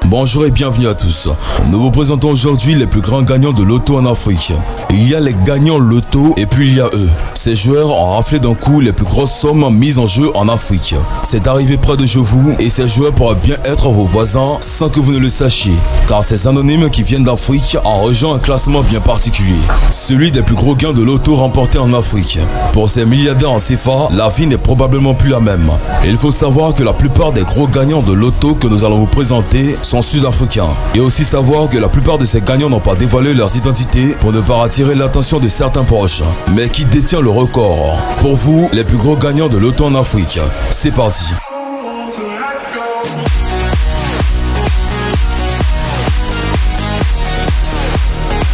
Bonjour et bienvenue à tous. Nous vous présentons aujourd'hui les plus grands gagnants de loto en Afrique. Il y a les gagnants loto et puis il y a eux. Ces joueurs ont raflé d'un coup les plus grosses sommes mises en jeu en Afrique. C'est arrivé près de chez vous et ces joueurs pourraient bien être vos voisins sans que vous ne le sachiez. Car ces anonymes qui viennent d'Afrique ont rejoint un classement bien particulier. Celui des plus gros gains de loto remportés en Afrique. Pour ces milliardaires en CFA, la vie n'est probablement plus la même. Et il faut savoir que la plupart des gros gagnants de loto que nous allons vous présenter sont sud-africains. Et aussi savoir que la plupart de ces gagnants n'ont pas dévoilé leurs identités pour ne pas attirer l'attention de certains proches. Mais qui détient le record? Pour vous, les plus gros gagnants de loto en Afrique. C'est parti.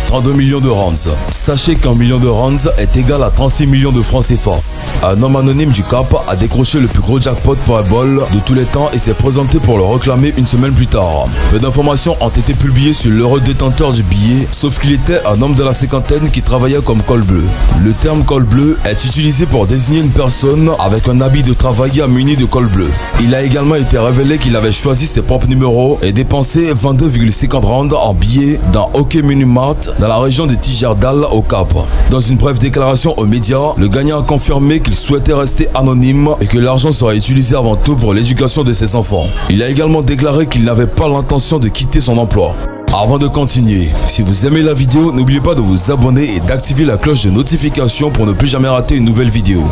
32 millions de rands. Sachez qu'un million de rands est égal à 36 millions de francs CFA. Un homme anonyme du Cap a décroché le plus gros jackpot Powerball de tous les temps et s'est présenté pour le réclamer une semaine plus tard. Peu d'informations ont été publiées sur l'heureux détenteur du billet, sauf qu'il était un homme de la cinquantaine qui travaillait comme col bleu. Le terme col bleu est utilisé pour désigner une personne avec un habit de travail muni de col bleu. Il a également été révélé qu'il avait choisi ses propres numéros et dépensé 22,50 rands en billets dans OK Minimart dans la région de Tigerdal au Cap. Dans une brève déclaration aux médias, le gagnant a confirmé qu'il souhaitait rester anonyme et que l'argent serait utilisé avant tout pour l'éducation de ses enfants. Il a également déclaré qu'il n'avait pas l'intention de quitter son emploi. Avant de continuer, si vous aimez la vidéo, n'oubliez pas de vous abonner et d'activer la cloche de notification pour ne plus jamais rater une nouvelle vidéo.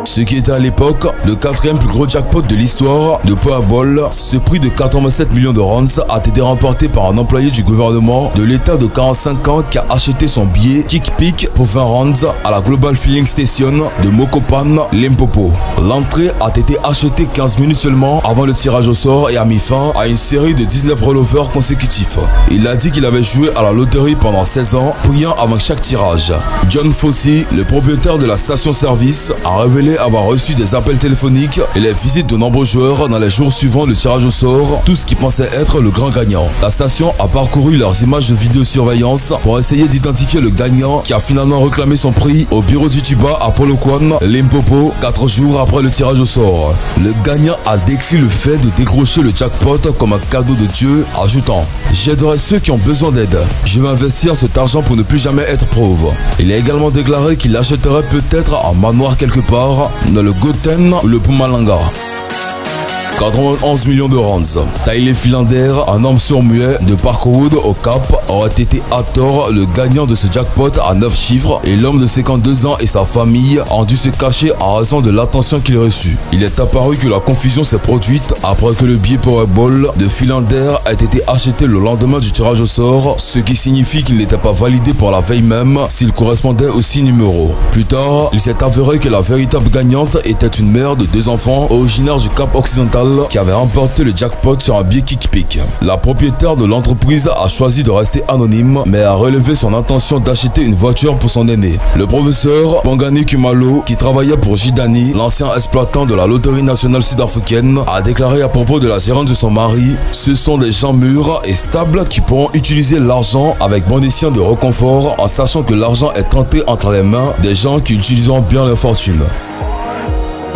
Ce qui était à l'époque le quatrième plus gros jackpot de l'histoire de Powerball, ce prix de 87 millions de rands a été remporté par un employé du gouvernement de l'état de 45 ans qui a acheté son billet Kick-Pick pour 20 rands à la Global Filling Station de Mokopane, Limpopo. L'entrée a été achetée 15 minutes seulement avant le tirage au sort et a mis fin à une série de 19 rollovers consécutifs. Il a dit qu'il avait joué à la loterie pendant 16 ans, priant avant chaque tirage. John Fossey, le propriétaire de la station-service, a révélé avoir reçu des appels téléphoniques et les visites de nombreux joueurs dans les jours suivant le tirage au sort, tout ce qui pensait être le grand gagnant. La station a parcouru leurs images de vidéosurveillance pour essayer d'identifier le gagnant qui a finalement réclamé son prix au bureau du Tuba à Polokwane, Limpopo, 4 jours après le tirage au sort. Le gagnant a décrit le fait de décrocher le jackpot comme un cadeau de Dieu, ajoutant « J'aiderai ceux qui ont besoin d'aide. Je vais investir cet argent pour ne plus jamais être pauvre. » Il a également déclaré qu'il achèterait peut-être un manoir quelque part dans le Gauteng ou le Mpumalanga. 91 millions de rands. Tyler Philander, un homme sourd-muet de Parkwood au Cap, aurait été à tort le gagnant de ce jackpot à 9 chiffres et l'homme de 52 ans et sa famille ont dû se cacher en raison de l'attention qu'il reçut. Il est apparu que la confusion s'est produite après que le billet Powerball de Philander ait été acheté le lendemain du tirage au sort, ce qui signifie qu'il n'était pas validé pour la veille même s'il correspondait aux 6 numéros. Plus tard, il s'est avéré que la véritable gagnante était une mère de 2 enfants originaire du Cap occidental qui avait remporté le jackpot sur un billet Kick-Pick. La propriétaire de l'entreprise a choisi de rester anonyme mais a relevé son intention d'acheter une voiture pour son aîné. Le professeur Bongani Kumalo, qui travaillait pour Jidani, l'ancien exploitant de la loterie nationale sud-africaine, a déclaré à propos de la gérante de son mari: « Ce sont des gens mûrs et stables qui pourront utiliser l'argent avec bon escient de réconfort en sachant que l'argent est entré entre les mains des gens qui utiliseront bien leur fortune. »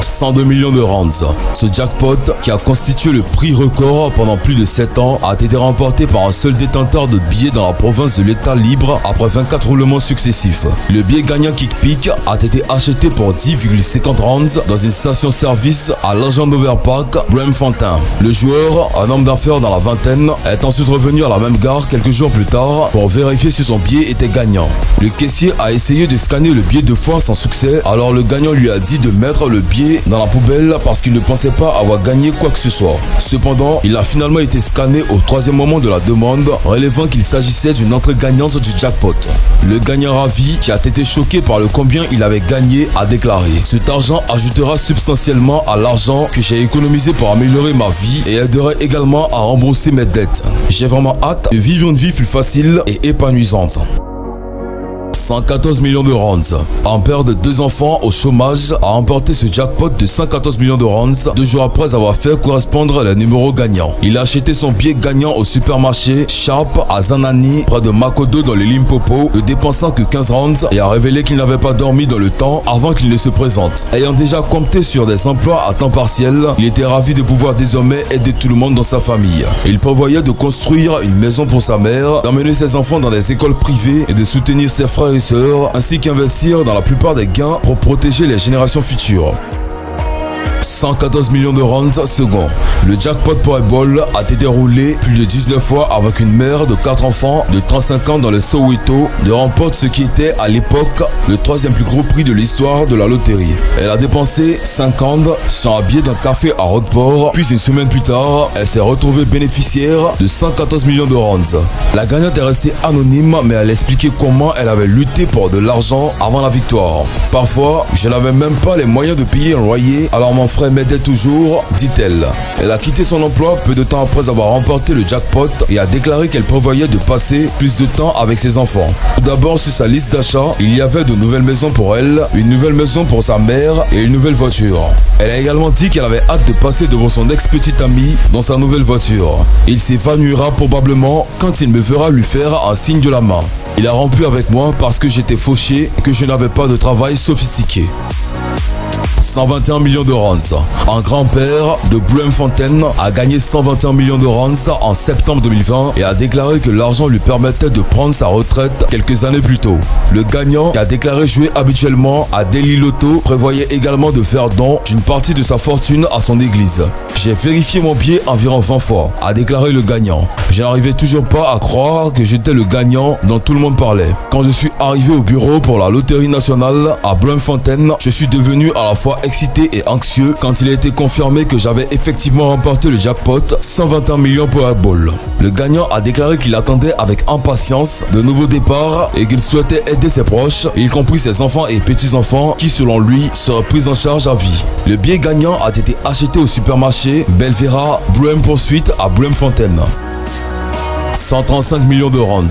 102 millions de rands. Ce jackpot, qui a constitué le prix record pendant plus de 7 ans, a été remporté par un seul détenteur de billets dans la province de l'État libre après 24 roulements successifs. Le billet gagnant Kick-Pick a été acheté pour 10,50 rands dans une station-service à Legend Overpark, Braamfontein. Le joueur, un homme d'affaires dans la vingtaine, est ensuite revenu à la même gare quelques jours plus tard pour vérifier si son billet était gagnant. Le caissier a essayé de scanner le billet 2 fois sans succès, alors le gagnant lui a dit de mettre le billet dans la poubelle parce qu'il ne pensait pas avoir gagné quoi que ce soit. Cependant, il a finalement été scanné au 3e moment de la demande, relevant qu'il s'agissait d'une entrée gagnante du jackpot. Le gagnant ravi, qui a été choqué par le combien il avait gagné, a déclaré: « Cet argent ajoutera substantiellement à l'argent que j'ai économisé pour améliorer ma vie et aiderait également à rembourser mes dettes. J'ai vraiment hâte de vivre une vie plus facile et épanouissante. » 114 millions de rands. Un père de 2 enfants au chômage a remporté ce jackpot de 114 millions de rands 2 jours après avoir fait correspondre les numéros gagnants. Il a acheté son billet gagnant au supermarché Sharp à Zanani, près de Makoto dans le Limpopo, ne dépensant que 15 rands et a révélé qu'il n'avait pas dormi dans le temps avant qu'il ne se présente. Ayant déjà compté sur des emplois à temps partiel, il était ravi de pouvoir désormais aider tout le monde dans sa famille. Il prévoyait de construire une maison pour sa mère, d'emmener ses enfants dans des écoles privées et de soutenir ses frères et sœurs, ainsi qu'investir dans la plupart des gains pour protéger les générations futures. 114 millions de rands second. Le jackpot Powerball a été déroulé plus de 19 fois avec une mère de 4 enfants de 35 ans dans le Soweto de remporte ce qui était à l'époque le 3e plus gros prix de l'histoire de la loterie. Elle a dépensé 50 sur un billet d'un café à Rockport, puis une semaine plus tard, elle s'est retrouvée bénéficiaire de 114 millions de rands. La gagnante est restée anonyme, mais elle a expliqué comment elle avait lutté pour de l'argent avant la victoire. Parfois, je n'avais même pas les moyens de payer un loyer, alors mon frère m'aidait toujours, dit-elle. Elle a quitté son emploi peu de temps après avoir remporté le jackpot et a déclaré qu'elle prévoyait de passer plus de temps avec ses enfants. Tout d'abord, sur sa liste d'achat, il y avait de nouvelles maisons pour elle, une nouvelle maison pour sa mère et une nouvelle voiture. Elle a également dit qu'elle avait hâte de passer devant son ex-petite amie dans sa nouvelle voiture. Il s'évanouira probablement quand il me verra lui faire un signe de la main. Il a rompu avec moi parce que j'étais fauché et que je n'avais pas de travail sophistiqué. 121 millions de rands. Un grand-père de Bloemfontein a gagné 121 millions de rands en septembre 2020 et a déclaré que l'argent lui permettait de prendre sa retraite quelques années plus tôt. Le gagnant, qui a déclaré jouer habituellement à Daily Lotto, prévoyait également de faire don d'une partie de sa fortune à son église. J'ai vérifié mon billet environ 20 fois, a déclaré le gagnant. Je n'arrivais toujours pas à croire que j'étais le gagnant dont tout le monde parlait. Quand je suis arrivé au bureau pour la loterie nationale à Bloemfontein, je suis devenu à la fois excité et anxieux quand il a été confirmé que j'avais effectivement remporté le jackpot 121 millions Powerball. Le gagnant a déclaré qu'il attendait avec impatience de nouveaux départs et qu'il souhaitait aider ses proches, y compris ses enfants et petits-enfants qui, selon lui, seraient pris en charge à vie. Le billet gagnant a été acheté au supermarché Belvera Bloem Poursuite à Bloemfontein. 135 millions de rands.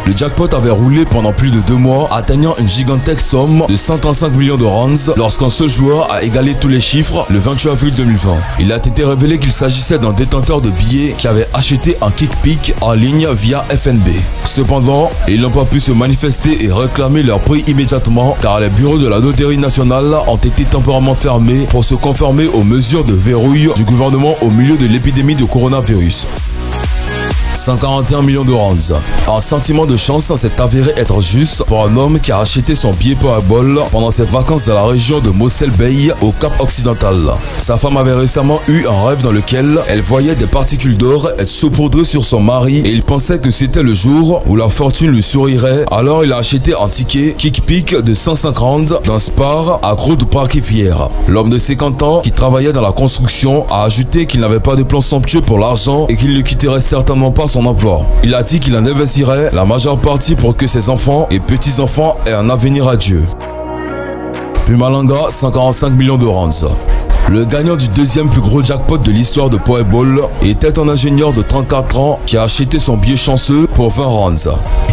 Le jackpot avait roulé pendant plus de 2 mois, atteignant une gigantesque somme de 135 millions de rands lorsqu'un seul joueur a égalé tous les chiffres le 28 avril 2020. Il a été révélé qu'il s'agissait d'un détenteur de billets qui avait acheté un kick-pick en ligne via FNB. Cependant, ils n'ont pas pu se manifester et réclamer leur prix immédiatement car les bureaux de la loterie nationale ont été temporairement fermés pour se conformer aux mesures de verrouille du gouvernement au milieu de l'épidémie de coronavirus. 141 millions de rands. Un sentiment de chance s'est avéré être juste pour un homme qui a acheté son billet Powerball pendant ses vacances dans la région de Mossel Bay au Cap Occidental. Sa femme avait récemment eu un rêve dans lequel elle voyait des particules d'or être saupoudrées sur son mari et il pensait que c'était le jour où la fortune lui sourirait. Alors il a acheté un ticket kick-pick de 150 d'un Spar à Groot-Braquivière. L'homme de 50 ans qui travaillait dans la construction a ajouté qu'il n'avait pas de plan somptueux pour l'argent et qu'il ne quitterait certainement pas son emploi. Il a dit qu'il en investirait la majeure partie pour que ses enfants et petits-enfants aient un avenir à Dieu. Pumalanga, 145 millions de rands. Le gagnant du 2e plus gros jackpot de l'histoire de Powerball était un ingénieur de 34 ans qui a acheté son billet chanceux pour 20 rands.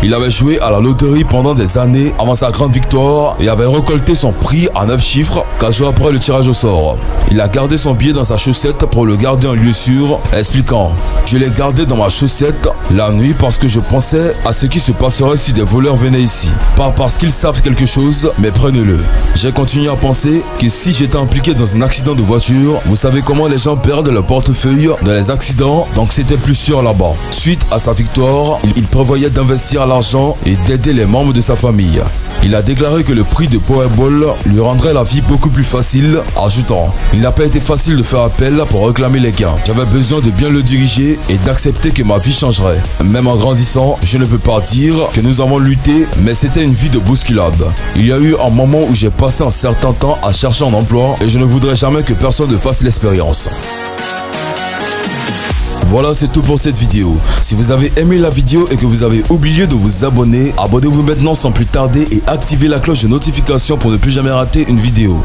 Il avait joué à la loterie pendant des années avant sa grande victoire et avait récolté son prix à 9 chiffres 4 jours après le tirage au sort. Il a gardé son billet dans sa chaussette pour le garder en lieu sûr, expliquant « Je l'ai gardé dans ma chaussette la nuit parce que je pensais à ce qui se passerait si des voleurs venaient ici. Pas parce qu'ils savent quelque chose, mais prenez-le. » J'ai continué à penser que si j'étais impliqué dans un accident de voiture, vous savez comment les gens perdent leur portefeuille dans les accidents, donc c'était plus sûr là-bas. Suite à sa victoire, il prévoyait d'investir l'argent et d'aider les membres de sa famille. Il a déclaré que le prix de Powerball lui rendrait la vie beaucoup plus facile, ajoutant « Il n'a pas été facile de faire appel pour réclamer les gains. J'avais besoin de bien le diriger et d'accepter que ma vie changerait. Même en grandissant, je ne peux pas dire que nous avons lutté, mais c'était une vie de bousculade. Il y a eu un moment où j'ai passé un certain temps à chercher un emploi et je ne voudrais jamais que personne ne fasse l'expérience. » Voilà, c'est tout pour cette vidéo. Si vous avez aimé la vidéo et que vous avez oublié de vous abonner, abonnez-vous maintenant sans plus tarder et activez la cloche de notification pour ne plus jamais rater une vidéo.